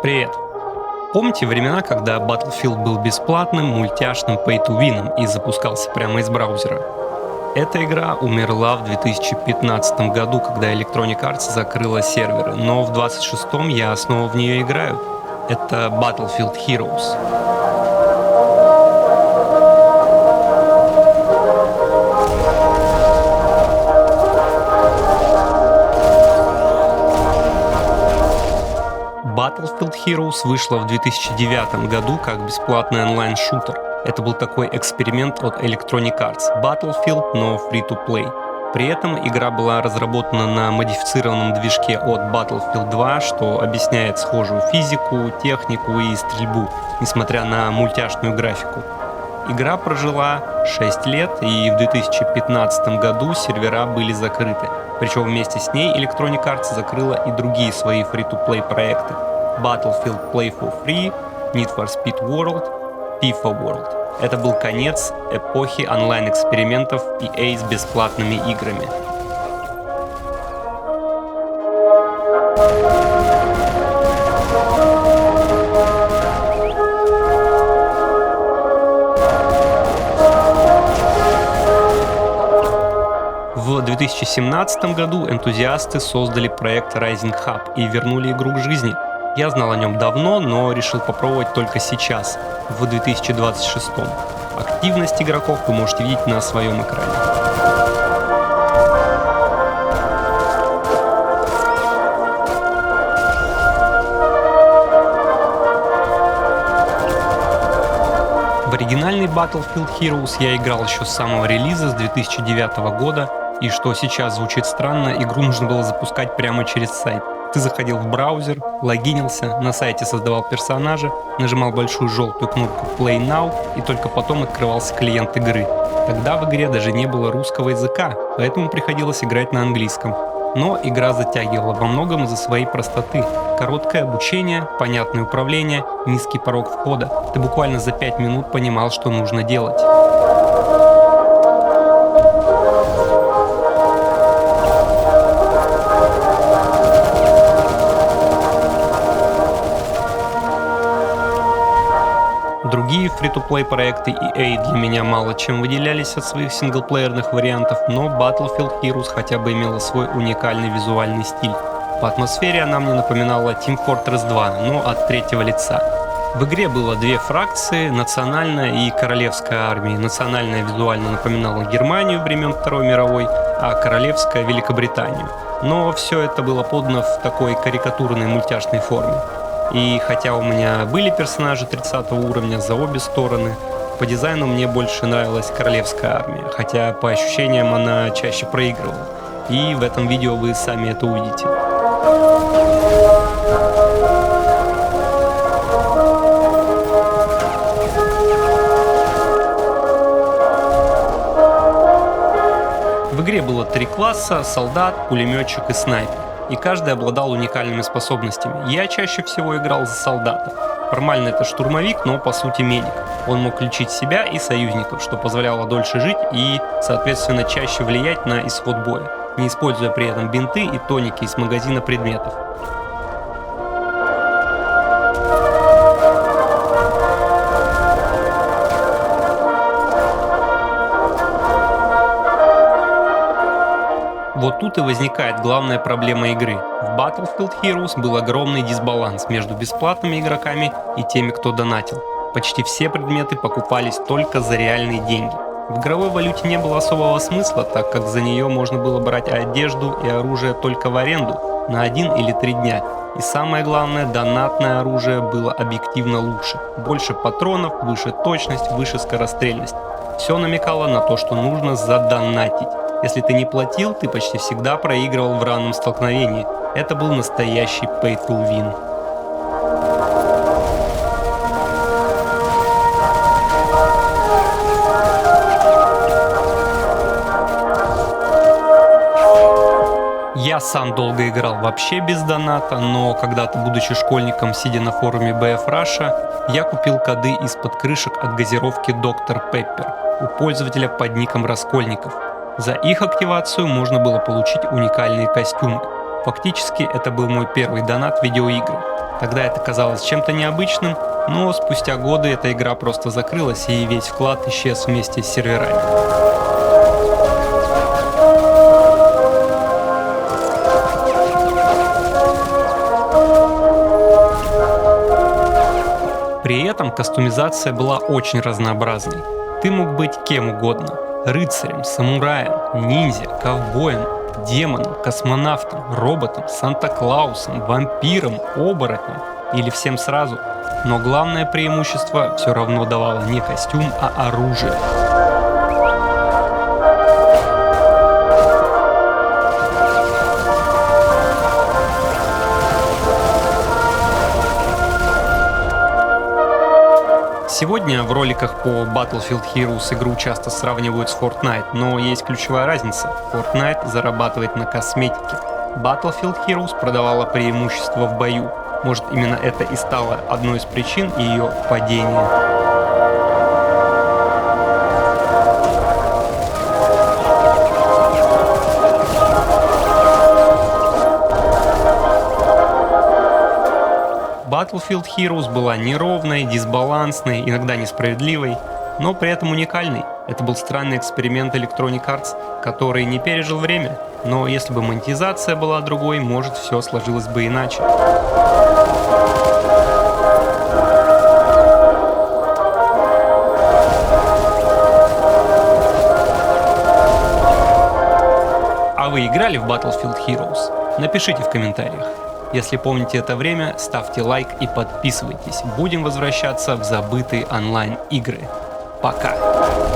Привет! Помните времена, когда Battlefield был бесплатным, мультяшным pay-to-win и запускался прямо из браузера? Эта игра умерла в 2015 году, когда Electronic Arts закрыла серверы, но в 26-м я снова в нее играю. Это Battlefield Heroes. Battlefield Heroes вышла в 2009 году как бесплатный онлайн-шутер. Это был такой эксперимент от Electronic Arts. Battlefield, но free-to-play. При этом игра была разработана на модифицированном движке от Battlefield 2, что объясняет схожую физику, технику и стрельбу, несмотря на мультяшную графику. Игра прожила 6 лет, и в 2015 году сервера были закрыты. Причем вместе с ней Electronic Arts закрыла и другие свои free-to-play проекты: Battlefield Play for Free, Need for Speed World, FIFA World. Это был конец эпохи онлайн-экспериментов EA с бесплатными играми. В 2017 году энтузиасты создали проект Rising Hub и вернули игру к жизни. Я знал о нем давно, но решил попробовать только сейчас, в 2026. Активность игроков вы можете видеть на своем экране. В оригинальный Battlefield Heroes я играл еще с самого релиза, с 2009 года, и что сейчас звучит странно, игру нужно было запускать прямо через сайт. Ты заходил в браузер, логинился, на сайте создавал персонажа, нажимал большую желтую кнопку Play Now, и только потом открывался клиент игры. Тогда в игре даже не было русского языка, поэтому приходилось играть на английском. Но игра затягивала во многом из-за своей простоты. Короткое обучение, понятное управление, низкий порог входа. Ты буквально за 5 минут понимал, что нужно делать. Другие фри-то-плей проекты EA для меня мало чем выделялись от своих синглплеерных вариантов, но Battlefield Heroes хотя бы имела свой уникальный визуальный стиль. По атмосфере она мне напоминала Team Fortress 2, но от третьего лица. В игре было две фракции — национальная и королевская армии. Национальная визуально напоминала Германию времен Второй мировой, а королевская — Великобританию. Но все это было подано в такой карикатурной мультяшной форме. И хотя у меня были персонажи 30 уровня за обе стороны, по дизайну мне больше нравилась королевская армия, хотя по ощущениям она чаще проигрывала. И в этом видео вы сами это увидите. В игре было 3 класса: солдат, пулеметчик и снайпер. И каждый обладал уникальными способностями. Я чаще всего играл за солдата. Формально это штурмовик, но по сути медик. Он мог лечить себя и союзников, что позволяло дольше жить и, соответственно, чаще влиять на исход боя, не используя при этом бинты и тоники из магазина предметов. Вот тут и возникает главная проблема игры. В Battlefield Heroes был огромный дисбаланс между бесплатными игроками и теми, кто донатил. Почти все предметы покупались только за реальные деньги. В игровой валюте не было особого смысла, так как за нее можно было брать одежду и оружие только в аренду на 1 или 3 дня. И самое главное, донатное оружие было объективно лучше. Больше патронов, выше точность, выше скорострельность. Все намекало на то, что нужно задонатить. Если ты не платил, ты почти всегда проигрывал в ранном столкновении. Это был настоящий pay-to-win. Я сам долго играл вообще без доната, но когда-то, будучи школьником, сидя на форуме BF Russia, я купил коды из-под крышек от газировки Dr. Pepper у пользователя под ником Раскольников. За их активацию можно было получить уникальные костюмы. Фактически это был мой первый донат в видеоигры. Тогда это казалось чем-то необычным, но спустя годы эта игра просто закрылась и весь вклад исчез вместе с серверами. При этом кастомизация была очень разнообразной. Ты мог быть кем угодно – рыцарем, самураем, ниндзя, ковбоем, демоном, космонавтом, роботом, Санта-Клаусом, вампиром, оборотнем или всем сразу. Но главное преимущество все равно давало не костюм, а оружие. Сегодня в роликах по Battlefield Heroes игру часто сравнивают с Fortnite, но есть ключевая разница. Fortnite зарабатывает на косметике. Battlefield Heroes продавала преимущество в бою. Может, именно это и стало одной из причин ее падения. Battlefield Heroes была неровной, дисбалансной, иногда несправедливой, но при этом уникальной. Это был странный эксперимент Electronic Arts, который не пережил время, но если бы монетизация была другой, может, все сложилось бы иначе. А вы играли в Battlefield Heroes? Напишите в комментариях. Если помните это время, ставьте лайк и подписывайтесь. Будем возвращаться в забытые онлайн-игры. Пока!